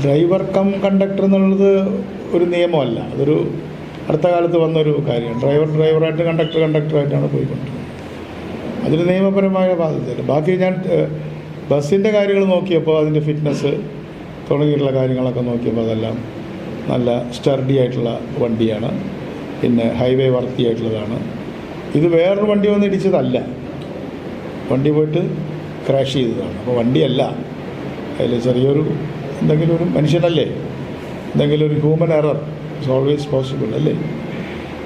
Driver cum conductor എന്നുള്ളത് ഒരു നിയമമല്ല, അതൊരു അടുത്ത കാലത്ത് വന്നൊരു കാര്യമാണ്. ഡ്രൈവറായിട്ട് കണ്ടക്ടറായിട്ടാണ് പോയിക്കൊണ്ടിരുന്നത്. അതൊരു നിയമപരമായ ബാധ്യതയല്ല. ബാക്കി ഞാൻ ബസ്സിൻ്റെ കാര്യങ്ങൾ നോക്കിയപ്പോൾ അതിൻ്റെ ഫിറ്റ്നസ് തുടങ്ങിയിട്ടുള്ള കാര്യങ്ങളൊക്കെ നോക്കിയപ്പോൾ അതെല്ലാം നല്ല സ്റ്റർഡി ആയിട്ടുള്ള വണ്ടിയാണ്, പിന്നെ ഹൈവേ വർത്തിയായിട്ടുള്ളതാണ്. ഇത് വേറൊരു വണ്ടി വന്ന് ഇടിച്ചതല്ല, വണ്ടി പോയിട്ട് ക്രാഷ് ചെയ്തതാണ്. അപ്പോൾ വണ്ടിയല്ല, അതിൽ ചെറിയൊരു എന്തെങ്കിലും ഒരു മനുഷ്യനല്ലേ, എന്തെങ്കിലും ഒരു human error it's always possible അല്ലേ,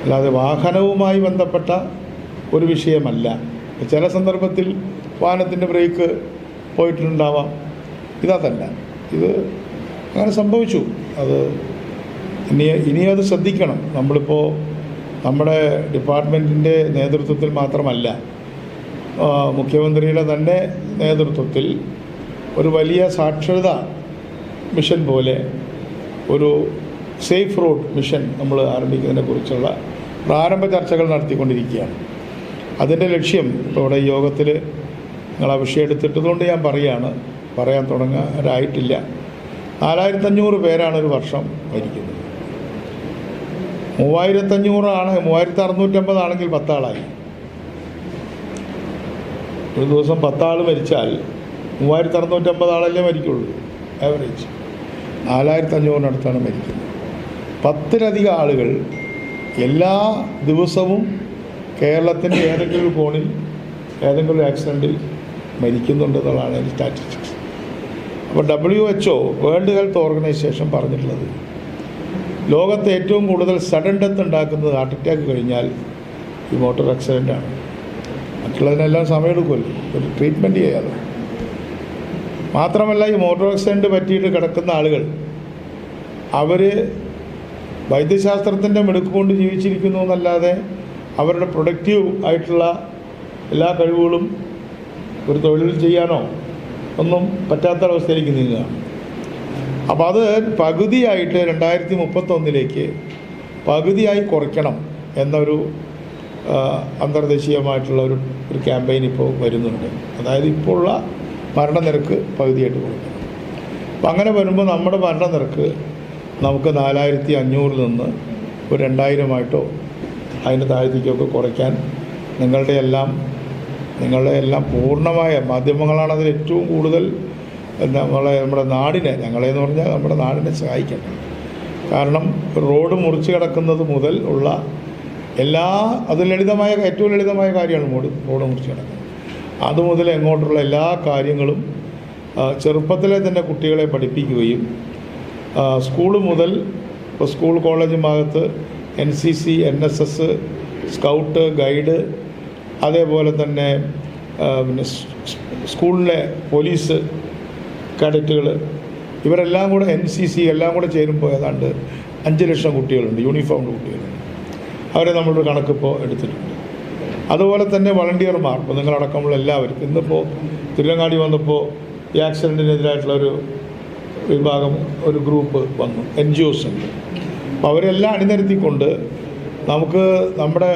അല്ലാതെ വാഹനവുമായി ബന്ധപ്പെട്ട ഒരു വിഷയമല്ല. ചില സന്ദർഭത്തിൽ വാഹനത്തിൻ്റെ ബ്രേക്ക് പോയിട്ടുണ്ടാവാം, ഇതല്ല, ഇത് അങ്ങനെ സംഭവിച്ചു. അത് ഇനിയും അത് ശ്രദ്ധിക്കണം. നമ്മളിപ്പോൾ നമ്മുടെ ഡിപ്പാർട്ട്മെൻറ്റിൻ്റെ നേതൃത്വത്തിൽ മാത്രമല്ല, മുഖ്യമന്ത്രിയുടെ തന്നെ നേതൃത്വത്തിൽ ഒരു വലിയ സാക്ഷരതാ മിഷൻ പോലെ ഒരു സേഫ് റോഡ് മിഷൻ നമ്മൾ ആരംഭിക്കുന്നതിനെക്കുറിച്ചുള്ള പ്രാരംഭ ചർച്ചകൾ നടത്തിക്കൊണ്ടിരിക്കുകയാണ്. അതിൻ്റെ ലക്ഷ്യം ഇപ്പോൾ ഇവിടെ ഈ യോഗത്തിൽ നിങ്ങൾ ആ വിഷയം എടുത്തിട്ടതുകൊണ്ട് ഞാൻ പറയാൻ തുടങ്ങാനായിട്ടില്ല. 4500 പേരാണ് ഒരു വർഷം മരിക്കുന്നത്. 3500 ആണ്, 3650 ആണെങ്കിൽ 10 ആളായി. ഒരു ദിവസം 10 ആൾ മരിച്ചാൽ 3650 ആളല്ലേ മരിക്കുള്ളൂ ആവറേജ്. 4500 മരിക്കുന്നത്. 10-ലധികം ആളുകൾ എല്ലാ ദിവസവും കേരളത്തിൻ്റെ ഏതെങ്കിലും ഒരു കോണിൽ ഏതെങ്കിലും ആക്സിഡൻറ്റിൽ മരിക്കുന്നുണ്ടെന്നുള്ളതാണ് അതിൻ്റെ സ്റ്റാറ്റിസ്റ്റിക്സ്. അപ്പോൾ WHO വേൾഡ് ഹെൽത്ത് ഓർഗനൈസേഷൻ പറഞ്ഞിട്ടുള്ളത് ലോകത്ത് ഏറ്റവും കൂടുതൽ സഡൻ ഡെത്ത് ഉണ്ടാക്കുന്നത് ഹാർട്ട് അറ്റാക്ക് കഴിഞ്ഞാൽ ഈ മോട്ടോർ ആക്സിഡൻ്റാണ്. മറ്റുള്ളതിനെല്ലാം സമയമെടുക്കുമല്ലോ ഒരു ട്രീറ്റ്മെൻറ്റ് ചെയ്യാതെ. മാത്രമല്ല, ഈ മോട്ടോർ ആക്സിഡൻറ്റ് പറ്റിയിട്ട് കിടക്കുന്ന ആളുകൾ അവർ വൈദ്യശാസ്ത്രത്തിൻ്റെ മിടുക്ക് കൊണ്ട് ജീവിച്ചിരിക്കുന്നു എന്നല്ലാതെ അവരുടെ പ്രൊഡക്റ്റീവ് ആയിട്ടുള്ള എല്ലാ കഴിവുകളും ഒരു തൊഴിൽ ചെയ്യാനോ ഒന്നും പറ്റാത്തൊരവസ്ഥയിലേക്ക് നീങ്ങുകയാണ്. അപ്പോൾ അത് പകുതിയായിട്ട് 2031 പകുതിയായി കുറയ്ക്കണം എന്നൊരു അന്തർദേശീയമായിട്ടുള്ള ഒരു ക്യാമ്പയിൻ ഇപ്പോൾ വരുന്നുണ്ട്. അതായത് ഇപ്പോൾ ഉള്ള മരണനിരക്ക് പകുതിയായിട്ട് കുറയ്ക്കണം. അപ്പം അങ്ങനെ വരുമ്പോൾ നമ്മുടെ മരണനിരക്ക് നമുക്ക് 4500 നിന്ന് ഒരു 2000 അതിൻ്റെ താഴത്തേക്കൊക്കെ കുറയ്ക്കാൻ നിങ്ങളുടെ എല്ലാം പൂർണ്ണമായ മാധ്യമങ്ങളാണ് അതിൽ ഏറ്റവും കൂടുതൽ നമ്മുടെ നാടിനെ, ഞങ്ങളെന്ന് പറഞ്ഞാൽ നമ്മുടെ നാടിനെ സഹായിക്കണം. കാരണം റോഡ് മുറിച്ച് കിടക്കുന്നത് മുതൽ ഉള്ള അത് ഏറ്റവും ലളിതമായ കാര്യമാണ് റോഡ് മുറിച്ച് കിടക്കുന്നത്. അതുമുതൽ എങ്ങോട്ടുള്ള എല്ലാ കാര്യങ്ങളും ചെറുപ്പത്തിലെ തന്നെ കുട്ടികളെ പഠിപ്പിക്കുകയും സ്കൂൾ മുതൽ ഇപ്പോൾ സ്കൂൾ കോളേജ് ഭാഗത്ത് NCC, NSS, സ്കൗട്ട്, ഗൈഡ്, അതേപോലെ തന്നെ പിന്നെ സ്കൂളിലെ പോലീസ് കാഡറ്റുകൾ, ഇവരെല്ലാം കൂടെ NCC എല്ലാം കൂടെ ചേരുമ്പോൾ ഏതാണ്ട് 5 ലക്ഷം കുട്ടികളുണ്ട്, യൂണിഫോംഡ് കുട്ടികളുണ്ട്. അവരെ നമ്മളൊരു കണക്കിപ്പോൾ എടുത്തിട്ടുണ്ട്. അതുപോലെ തന്നെ വളണ്ടിയർമാർ, ഇപ്പോൾ നിങ്ങളടക്കമുള്ള എല്ലാവർക്കും ഇന്നിപ്പോൾ തിരുവങ്ങാടി വന്നപ്പോൾ ഈ ആക്സിഡൻറ്റിനെതിരായിട്ടുള്ളൊരു വിഭാഗം, ഒരു ഗ്രൂപ്പ് വന്നു, NGOs ഉണ്ട്. അപ്പോൾ അവരെല്ലാം അണിനിരത്തിക്കൊണ്ട് നമുക്ക് നമ്മുടെ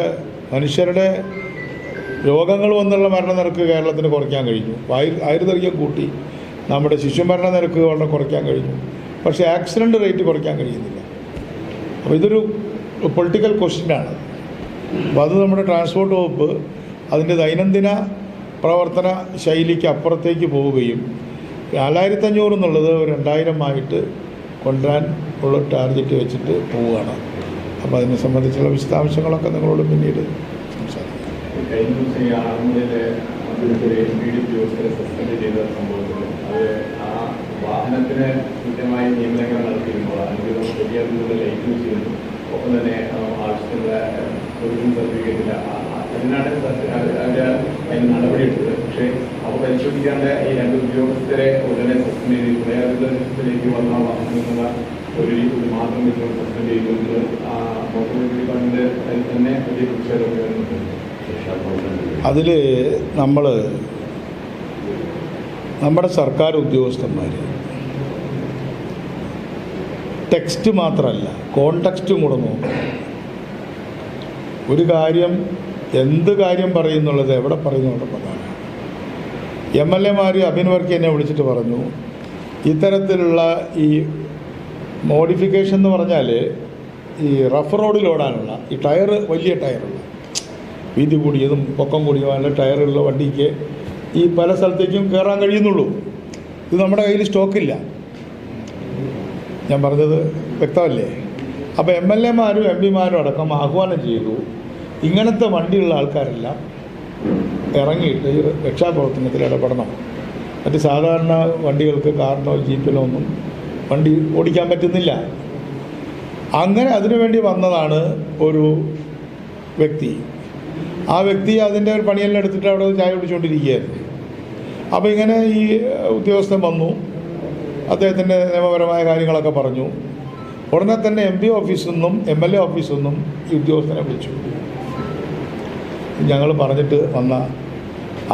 മനുഷ്യരുടെ രോഗങ്ങൾ വന്നുള്ള മരണനിരക്ക് കേരളത്തിന് കുറയ്ക്കാൻ കഴിഞ്ഞു. ആയുർദൈർഘ്യം കൂട്ടി നമ്മുടെ ശിശുമരണ നിരക്ക് വളരെ കുറയ്ക്കാൻ കഴിഞ്ഞു. പക്ഷേ ആക്സിഡൻറ്റ് റേറ്റ് കുറയ്ക്കാൻ കഴിയുന്നില്ല. അപ്പോൾ ഇതൊരു പൊളിറ്റിക്കൽ ക്വസ്റ്റ്യനാണ്. അപ്പോൾ അത് നമ്മുടെ ട്രാൻസ്പോർട്ട് വകുപ്പ് അതിൻ്റെ ദൈനംദിന പ്രവർത്തന ശൈലിക്ക് അപ്പുറത്തേക്ക് പോവുകയും 4500 എന്നുള്ളത് ഒരു 2000 കൊണ്ടുവരാൻ ഉള്ള ടാർഗറ്റ് വെച്ചിട്ട് പോവുകയാണ്. അപ്പോൾ അതിനെ സംബന്ധിച്ചുള്ള വിശദാംശങ്ങളൊക്കെ നിങ്ങളോട് പിന്നീട് സംസാരിക്കാം. കഴിഞ്ഞ ദിവസം ഈ ആറന്മുളയിലെ സസ്പെൻഡ് ചെയ്ത സംഭവത്തിൽ അത് ആ വാഹനത്തിന് കൃത്യമായി നിയമലംഘനം നടത്തിയിരുമ്പോൾ അല്ലെങ്കിൽ വലിയ തോതിലുള്ള ലൈറ്റ് യൂസ് ചെയ്യുന്നു, ഒപ്പം തന്നെ ആവശ്യത്തിലുള്ള ഒറിജിനൽ സർട്ടിഫിക്കറ്റില്ല, അതിനാണ് അതിന് നടപടിയെടുത്തത്. പക്ഷേ അവ പരിശോധിക്കാണ്ട് ഈ 2 ഉദ്യോഗസ്ഥരെ ഉടനെ സസ്പെൻഡ് ചെയ്തിട്ടുണ്ട്. അതിലേക്ക് വന്ന വാഹനങ്ങളുള്ള ഒരു മാത്രം വെച്ചുകൊണ്ട് സസ്പെൻഡ് ചെയ്തുകൊണ്ട് മോട്ടോർ ഡിപ്പാർട്ട്മെന്റ് അതിൽ തന്നെ വലിയ പ്രതിഷേധമൊക്കെ വരുന്നുണ്ട്. അതിൽ നമ്മുടെ സർക്കാർ ഉദ്യോഗസ്ഥന്മാർ ടെക്സ്റ്റ് മാത്രമല്ല കോൺടെക്സ്റ്റും കൂടെ നോക്കും. ഒരു കാര്യം എന്ത് കാര്യം പറയുന്നുള്ളത് എവിടെ പറയുന്നുള്ളത് പ്രധാനമാണ്. MLA മാർ അബിൻ വർക്കി എന്നെ വിളിച്ചിട്ട് പറഞ്ഞു, ഇത്തരത്തിലുള്ള ഈ മോഡിഫിക്കേഷൻ എന്ന് പറഞ്ഞാൽ ഈ റഫ് റോഡിൽ ഓടാനുള്ള ഈ ടയർ, വലിയ ടയറുള്ള വീതി കൂടിയതും പൊക്കം കൂടിയതുമായ ടയറുള്ള വണ്ടിക്ക് ഈ പല സ്ഥലത്തേക്കും കയറാൻ കഴിയുന്നുള്ളൂ. ഇത് നമ്മുടെ കയ്യിൽ സ്റ്റോക്കില്ല. ഞാൻ പറഞ്ഞത് വ്യക്തമല്ലേ? അപ്പോൾ MLA-മാരും MP-മാരും അടക്കം ആഹ്വാനം ചെയ്തു, ഇങ്ങനത്തെ വണ്ടിയുള്ള ആൾക്കാരെല്ലാം ഇറങ്ങിയിട്ട് ഈ രക്ഷാപ്രവർത്തനത്തിൽ ഇടപെടണം. മറ്റ് സാധാരണ വണ്ടികൾക്ക്, കാറിനോ ജീപ്പിനോ ഒന്നും വണ്ടി ഓടിക്കാൻ പറ്റുന്നില്ല. അങ്ങനെ അതിനുവേണ്ടി വന്നതാണ് ഒരു വ്യക്തി. ആ വ്യക്തി അതിൻ്റെ ഒരു പണിയെല്ലാം എടുത്തിട്ട് അവിടെ ചായ കുടിച്ചുകൊണ്ടിരിക്കുകയായിരുന്നു. അപ്പോൾ ഇങ്ങനെ ഈ ഉദ്യോഗസ്ഥൻ വന്നു, അദ്ദേഹത്തിൻ്റെ നിയമപരമായ കാര്യങ്ങളൊക്കെ പറഞ്ഞു. ഉടനെ തന്നെ MP ഓഫീസിൽ നിന്നും MLA ഓഫീസിൽ നിന്നും ഈ ഉദ്യോഗസ്ഥനെ വിളിച്ചു. ഞങ്ങൾ പറഞ്ഞിട്ട് വന്ന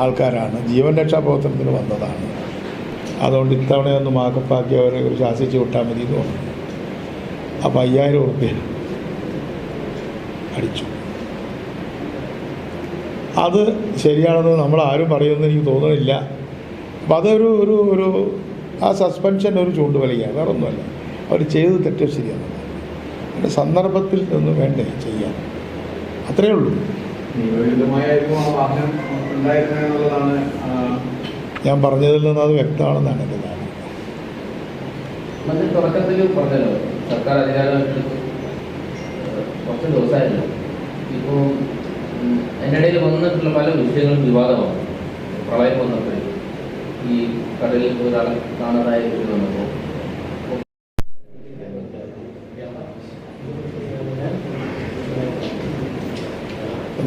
ആൾക്കാരാണ്, ജീവൻ രക്ഷാപ്രവർത്തനത്തിന് വന്നതാണ്, അതുകൊണ്ട് ഇത്തവണയൊന്ന് മാക്കപ്പാക്കി അവരെ ഒരു ശാസിച്ച് വിട്ടാൽ മതി എന്ന് പറഞ്ഞു. അപ്പോൾ 5000 ഉറുപ്പ്യ അടിച്ചു. അത് ശരിയാണെന്ന് നമ്മളാരും പറയുമെന്ന് എനിക്ക് തോന്നുന്നില്ല. അപ്പം അതൊരു ഒരു ഒരു ആ സസ്പെൻഷൻ ഒരു ചൂണ്ടുവലിയാണ്, വേറെ ഒന്നുമല്ല. അവർ ചെയ്ത് തെറ്റ് ശരിയാണ്. അതിൻ്റെ സന്ദർഭത്തിൽ നിന്ന് വേണ്ടേ ചെയ്യാൻ, അത്രയേ ഉള്ളൂ. ഞാൻ പറഞ്ഞതിൽ നിന്ന് അത് വ്യക്തമാണെന്നാണ് എൻ്റെ ധാരണ. തുടക്കത്തിൽ പറഞ്ഞല്ലോ, സർക്കാർ അധികാരം കുറച്ച് ദിവസമായല്ലോ. ഇപ്പോൾ അതിനിടയിൽ വന്നിട്ടുള്ള പല വിഷയങ്ങളും വിവാദമാണ്. പ്രളയം വന്നപ്പോൾ ഈ കടലിൽ ഒരാളെ കാണാതായ വിഷയം വന്നപ്പോൾ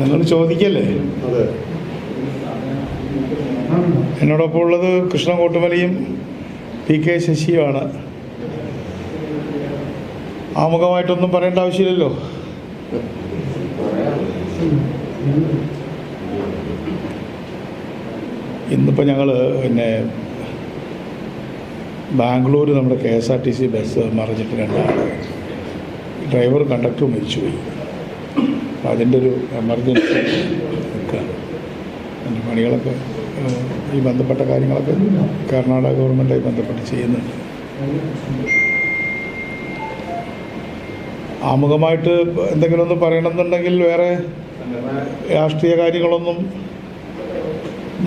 നിങ്ങൾ ചോദിക്കല്ലേ. എന്നോടൊപ്പം ഉള്ളത് കൃഷ്ണൻ കോട്ടുമലയും PK ശശിയുമാണ്. ആമുഖമായിട്ടൊന്നും പറയേണ്ട ആവശ്യമില്ലല്ലോ. ഇന്നിപ്പോൾ ഞങ്ങൾ ബാംഗ്ലൂർ നമ്മുടെ KSRTC ബസ് മറിഞ്ഞിട്ട് 2 ആൾ, ഡ്രൈവർ കണ്ടക്ടർ മരിച്ചുപോയി. അപ്പം അതിൻ്റെ ഒരു എമർജൻസി നിൽക്കുകയാണ്. അതിൻ്റെ പണികളൊക്കെ ഈ ബന്ധപ്പെട്ട കാര്യങ്ങളൊക്കെ കർണാടക ഗവൺമെൻറ്റായി ബന്ധപ്പെട്ട് ചെയ്യുന്നുണ്ട്. ആമുഖമായിട്ട് എന്തെങ്കിലും ഒന്ന് പറയണമെന്നുണ്ടെങ്കിൽ വേറെ രാഷ്ട്രീയ കാര്യങ്ങളൊന്നും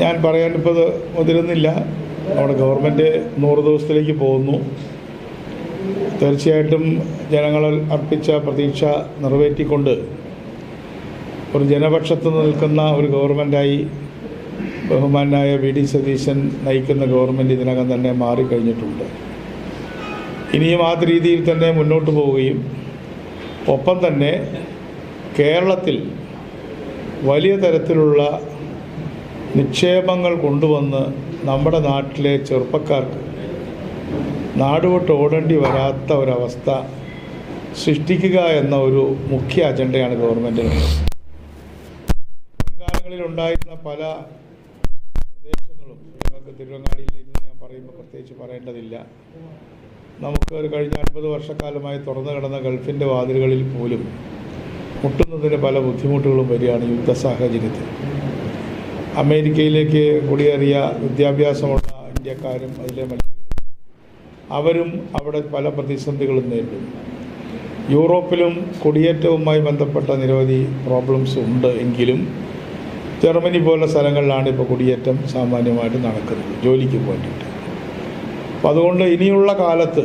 ഞാൻ പറയാൻ ഇപ്പോൾ മുതിരുന്നില്ല. നമ്മുടെ ഗവൺമെൻറ് 100 ദിവസത്തിലേക്ക് പോകുന്നു. തീർച്ചയായിട്ടും ജനങ്ങളിൽ അർപ്പിച്ച പ്രതീക്ഷ നിറവേറ്റിക്കൊണ്ട് ഒരു ജനപക്ഷത്ത് നിൽക്കുന്ന ഒരു ഗവൺമെൻറ്റായി ബഹുമാനായ VD സതീശൻ നയിക്കുന്ന ഗവൺമെൻറ് ഇതിനകം തന്നെ മാറിക്കഴിഞ്ഞിട്ടുണ്ട്. ഇനിയും ആ രീതിയിൽ തന്നെ മുന്നോട്ട് പോവുകയും ഒപ്പം തന്നെ കേരളത്തിൽ വലിയ തരത്തിലുള്ള നിക്ഷേപങ്ങൾ കൊണ്ടുവന്ന് നമ്മുടെ നാട്ടിലെ ചെറുപ്പക്കാർക്ക് നാടുവിട്ട് ഓടേണ്ടി വരാത്ത ഒരവസ്ഥ സൃഷ്ടിക്കുക എന്ന ഒരു മുഖ്യ അജണ്ടയാണ് ഗവൺമെൻറ്റിന്. മുൻകാലങ്ങളിൽ ഉണ്ടായിരുന്ന പല പ്രദേശങ്ങളും, നിങ്ങൾക്ക് തിരുവങ്ങാടിയിൽ നിന്ന് ഞാൻ പറയുമ്പോൾ പ്രത്യേകിച്ച് പറയേണ്ടതില്ല, നമുക്ക് ഒരു കഴിഞ്ഞ 50 വർഷക്കാലമായി തുറന്നു കിടന്ന ഗൾഫിൻ്റെ വാതിലുകളിൽ പോലും മുട്ടുന്നതിന് പല ബുദ്ധിമുട്ടുകളും വരികയാണ് യുദ്ധ സാഹചര്യത്തിൽ. അമേരിക്കയിലേക്ക് കുടിയേറിയ വിദ്യാഭ്യാസമുള്ള ഇന്ത്യക്കാരും അതിലെ മലയാളികളും അവരും അവിടെ പല പ്രതിസന്ധികളും നേരിടുന്നു. യൂറോപ്പിലും കുടിയേറ്റവുമായി ബന്ധപ്പെട്ട നിരവധി പ്രോബ്ലംസ് ഉണ്ട്. എങ്കിലും ജർമ്മനി പോലുള്ള സ്ഥലങ്ങളിലാണ് ഇപ്പോൾ കുടിയേറ്റം സാമാന്യമായിട്ട് നടക്കുന്നത് ജോലിക്ക് വേണ്ടിയിട്ട്. അപ്പം അതുകൊണ്ട് ഇനിയുള്ള കാലത്ത്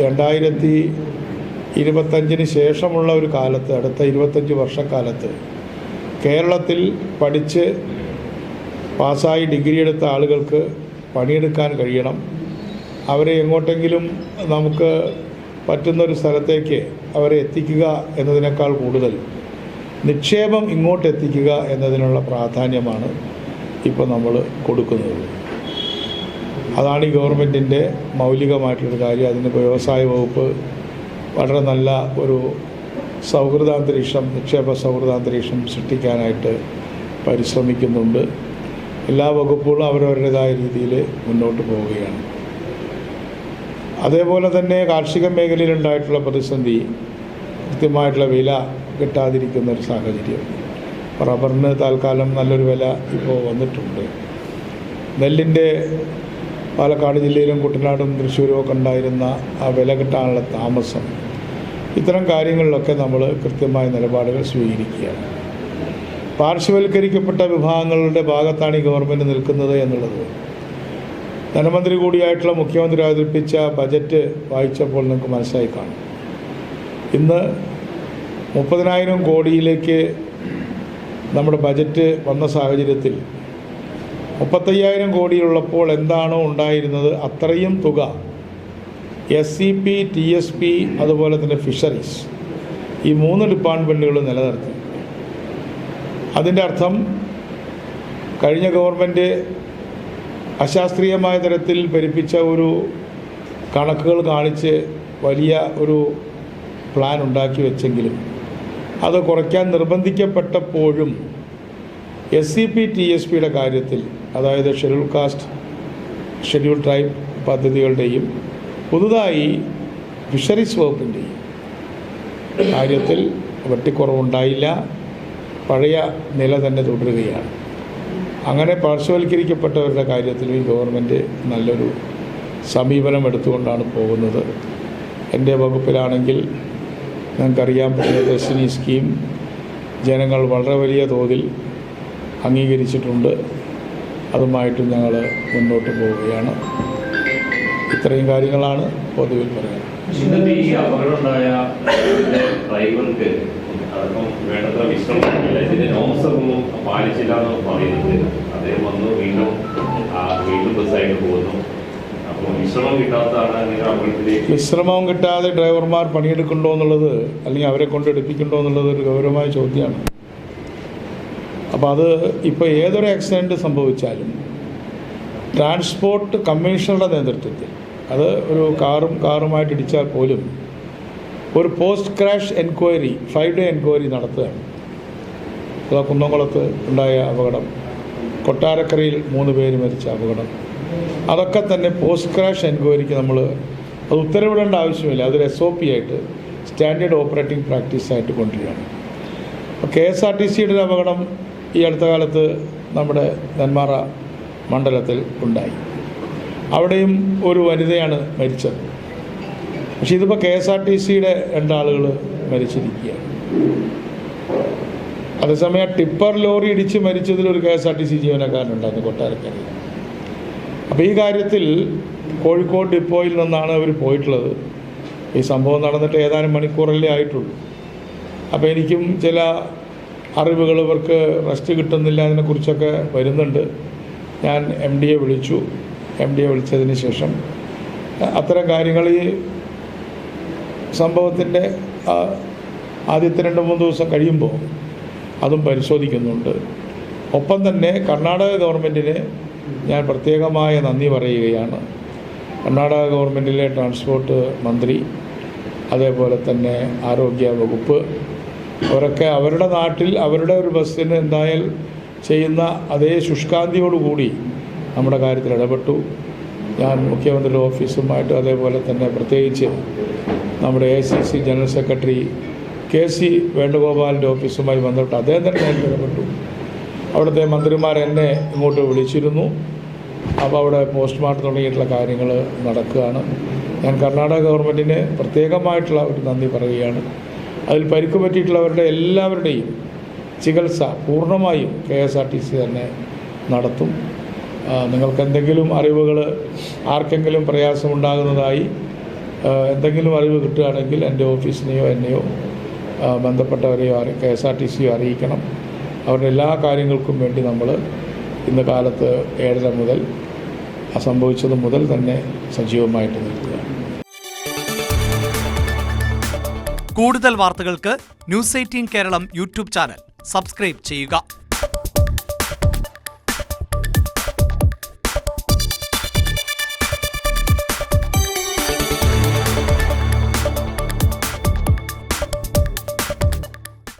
2025 ശേഷമുള്ള ഒരു കാലത്ത്, അടുത്ത 25 വർഷക്കാലത്ത് കേരളത്തിൽ പഠിച്ച് പാസ്സായി ഡിഗ്രി എടുത്ത ആളുകൾക്ക് പണിയെടുക്കാൻ കഴിയണം. അവരെ എങ്ങോട്ടെങ്കിലും നമുക്ക് പറ്റുന്നൊരു സ്ഥലത്തേക്ക് അവരെ എത്തിക്കുക എന്നതിനേക്കാൾ കൂടുതൽ നിക്ഷേപം ഇങ്ങോട്ട് എത്തിക്കുക എന്നതിനുള്ള പ്രാധാന്യമാണ് ഇപ്പോൾ നമ്മൾ കൊടുക്കുന്നത്. അതാണ് ഈ ഗവൺമെൻറ്റിൻ്റെ മൗലികമായിട്ടുള്ളൊരു കാര്യം. അതിന് വ്യവസായ വകുപ്പ് വളരെ നല്ല ഒരു സൗഹൃദാന്തരീക്ഷം, നിക്ഷേപ സൗഹൃദാന്തരീക്ഷം സൃഷ്ടിക്കാനായിട്ട് പരിശ്രമിക്കുന്നുണ്ട്. എല്ലാ വകുപ്പുകളും അവരവരുടേതായ രീതിയിൽ മുന്നോട്ട് പോവുകയാണ്. അതേപോലെ തന്നെ കാർഷിക മേഖലയിലുണ്ടായിട്ടുള്ള പ്രതിസന്ധി, കൃത്യമായിട്ടുള്ള വില കിട്ടാതിരിക്കുന്നൊരു സാഹചര്യം. റബ്ബറിന് തൽക്കാലം നല്ലൊരു വില ഇപ്പോൾ വന്നിട്ടുണ്ട്. നെല്ലിൻ്റെ പാലക്കാട് ജില്ലയിലും കുട്ടനാടും തൃശ്ശൂരും ഒക്കെ ഉണ്ടായിരുന്ന ആ വില കിട്ടാനുള്ള താമസം, ഇത്തരം കാര്യങ്ങളിലൊക്കെ നമ്മൾ കൃത്യമായ നിലപാടുകൾ സ്വീകരിക്കുകയാണ്. പാർശ്വവൽക്കരിക്കപ്പെട്ട വിഭാഗങ്ങളുടെ ഭാഗത്താണ് ഈ ഗവൺമെൻറ് നിൽക്കുന്നത് എന്നുള്ളത് ധനമന്ത്രി കൂടിയായിട്ടുള്ള മുഖ്യമന്ത്രി അവതരിപ്പിച്ച ബജറ്റ് വായിച്ചപ്പോൾ നിങ്ങൾക്ക് മനസ്സിലായി കാണും. ഇന്ന് 30,000 കോടിയിലേക്ക് നമ്മുടെ ബജറ്റ് വന്ന സാഹചര്യത്തിൽ 35,000 കോടിയുള്ളപ്പോൾ എന്താണോ ഉണ്ടായിരുന്നത് അത്രയും തുക SCP, TSP അതുപോലെ തന്നെ ഫിഷറീസ് ഈ 3 ഡിപ്പാർട്ട്മെൻറ്റുകൾ നിലനിർത്തി. അതിൻ്റെ അർത്ഥം കഴിഞ്ഞ ഗവൺമെൻറ് അശാസ്ത്രീയമായ തരത്തിൽ പെരുപ്പിച്ച ഒരു കണക്കുകൾ കാണിച്ച് വലിയ ഒരു പ്ലാൻ ഉണ്ടാക്കി വെച്ചെങ്കിലും അത് കുറയ്ക്കാൻ നിർബന്ധിക്കപ്പെട്ടപ്പോഴും SCP, TSPയുടെ കാര്യത്തിൽ, അതായത് ഷെഡ്യൂൾ കാസ്റ്റ്, ഷെഡ്യൂൾ ട്രൈബ് പദ്ധതികളുടെയും പുതുതായി ഫിഷറീസ് വകുപ്പിൻ്റെയും കാര്യത്തിൽ വെട്ടിക്കുറവുണ്ടായില്ല. പഴയ നില തന്നെ തുടരുകയാണ്. അങ്ങനെ പാർശ്വവൽക്കരിക്കപ്പെട്ടവരുടെ കാര്യത്തിൽ ഈ ഗവൺമെൻറ് നല്ലൊരു സമീപനം എടുത്തുകൊണ്ടാണ് പോകുന്നത്. എൻ്റെ വകുപ്പിലാണെങ്കിൽ നിങ്ങൾക്കറിയാം, പ്രിയദർശിനി സ്കീം ജനങ്ങൾ വളരെ വലിയ തോതിൽ അംഗീകരിച്ചിട്ടുണ്ട്. അതുമായിട്ട് ഞങ്ങൾ മുന്നോട്ട് പോവുകയാണ്. ഇത്രയും കാര്യങ്ങളാണ് പൊതുവിൽ പറയുന്നത്. ഇന്നത്തെ ഈ അപകടമുണ്ടായ ഡ്രൈവർക്ക് അതൊന്നും വേണ്ടത്ര വിശ്രമമില്ല, ഇതിന്റെ നോംസൊന്നും പാലിച്ചില്ല എന്ന് പറയുന്നത്. അദ്ദേഹം വന്ന് വീണ്ടും ബസ്സായിട്ട് പോകുന്നു. അപ്പോൾ വിശ്രമം കിട്ടാത്തതാണ് അങ്ങനെ അപകടത്തിലേക്ക്. വിശ്രമം കിട്ടാതെ ഡ്രൈവർമാർ പണിയെടുക്കണ്ടോ എന്നുള്ളത്, അല്ലെങ്കിൽ അവരെ കൊണ്ട് എടുപ്പിക്കണ്ടോ എന്നുള്ളത് ഒരു ഗൗരവമായ ചോദ്യമാണ്. അപ്പോൾ അത് ഇപ്പോൾ ഏതൊരു ആക്സിഡൻറ്റ് സംഭവിച്ചാലും ട്രാൻസ്പോർട്ട് കമ്മീഷണറുടെ നേതൃത്വത്തിൽ, അത് ഒരു കാറുമായിട്ട് ഇടിച്ചാൽ പോലും ഒരു post crash enquiry, 5 day enquiry നടത്തുകയാണ്. അത് കുന്നംകുളത്ത് ഉണ്ടായ അപകടം, കൊട്ടാരക്കരയിൽ 3 പേര് മരിച്ച അപകടം, അതൊക്കെ തന്നെ പോസ്റ്റ് ക്രാഷ് എൻക്വയറിക്ക് നമ്മൾ അത് ഉത്തരവിടേണ്ട ആവശ്യമില്ല. അതൊരു SOP ആയിട്ട്, സ്റ്റാൻഡേർഡ് ഓപ്പറേറ്റിംഗ് പ്രാക്ടീസായിട്ട് കൊണ്ടുവരികയാണ്. അപ്പോൾ KSRTCയുടെ ഒരു അപകടം ഈ അടുത്ത കാലത്ത് നമ്മുടെ നെന്മാറ മണ്ഡലത്തിൽ ഉണ്ടായി. അവിടെയും ഒരു വനിതയാണ് മരിച്ചത്. പക്ഷേ ഇതിപ്പോൾ KSRTCയുടെ 2 ആളുകൾ മരിച്ചിരിക്കുകയാണ്. അതേസമയം ടിപ്പർ ലോറി ഇടിച്ച് മരിച്ചതിലൊരു KSRTC ജീവനക്കാരനുണ്ടായിരുന്നു കൊട്ടാരക്കരയിൽ. അപ്പോൾ ഈ കാര്യത്തിൽ കോഴിക്കോട് ഡിപ്പോയിൽ നിന്നാണ് അവർ പോയിട്ടുള്ളത്. ഈ സംഭവം നടന്നിട്ട് ഏതാനും മണിക്കൂറല്ലേ ആയിട്ടുള്ളൂ. അപ്പോൾ എനിക്കും ചില അറിവുകൾ ഇവർക്ക് റെസ്റ്റ് കിട്ടുന്നില്ല അതിനെക്കുറിച്ചൊക്കെ വരുന്നുണ്ട്. ഞാൻ MDയെ വിളിച്ചു. MDയെ വിളിച്ചതിന് ശേഷം അത്തരം കാര്യങ്ങൾ ഈ സംഭവത്തിൻ്റെ ആദ്യത്തെ 2-3 ദിവസം കഴിയുമ്പോൾ അതും പരിശോധിക്കുന്നുണ്ട്. ഒപ്പം തന്നെ കർണാടക ഗവൺമെൻറ്റിന് ഞാൻ പ്രത്യേകമായ നന്ദി പറയുകയാണ്. കർണാടക ഗവൺമെൻറ്റിലെ ട്രാൻസ്പോർട്ട് മന്ത്രി, അതേപോലെ തന്നെ ആരോഗ്യ വകുപ്പ്, അവരൊക്കെ അവരുടെ നാട്ടിൽ അവരുടെ ഒരു ബസ്സിന് എന്തായാലും ചെയ്യുന്ന അതേ ശുഷ്കാന്തിയോടുകൂടി നമ്മുടെ കാര്യത്തിൽ ഇടപെട്ടു. ഞാൻ മുഖ്യമന്ത്രിയുടെ ഓഫീസുമായിട്ട്, അതേപോലെ തന്നെ പ്രത്യേകിച്ച് നമ്മുടെ AICC ജനറൽ സെക്രട്ടറി KC വേണുഗോപാലിൻ്റെ ഓഫീസുമായി ബന്ധപ്പെട്ട് അദ്ദേഹം തന്നെ നേരിട്ട് ഇടപെട്ടു. അവിടുത്തെ മന്ത്രിമാർ എന്നെ ഇങ്ങോട്ട് വിളിച്ചിരുന്നു. അപ്പോൾ അവിടെ പോസ്റ്റ്മോർട്ടം തുടങ്ങിയിട്ടുള്ള കാര്യങ്ങൾ നടക്കുകയാണ്. ഞാൻ കർണാടക ഗവൺമെൻറ്റിന് പ്രത്യേകമായിട്ടുള്ള ഒരു നന്ദി പറയുകയാണ്. അതിൽ പരിക്ക് പറ്റിയിട്ടുള്ളവരുടെ എല്ലാവരുടെയും ചികിത്സ പൂർണ്ണമായും KSRTC തന്നെ നടത്തും. നിങ്ങൾക്ക് എന്തെങ്കിലും അറിവുകൾ, ആർക്കെങ്കിലും പ്രയാസമുണ്ടാകുന്നതായി എന്തെങ്കിലും അറിവ് കിട്ടുകയാണെങ്കിൽ എൻ്റെ ഓഫീസിനെയോ എന്നെയോ ബന്ധപ്പെട്ടവരെയോ KSRTCയോ അറിയിക്കണം. അവരുടെ എല്ലാ കാര്യങ്ങൾക്കും വേണ്ടി നമ്മൾ ഇന്ന് കാലത്ത് 7:30 മുതൽ സംഭവിച്ചത് മുതൽ തന്നെ സജീവമായിട്ട് നിൽക്കുക. കൂടുതൽ വാർത്തകൾക്ക് News 18 Keralam YouTube channel subscribe ചെയ്യുക.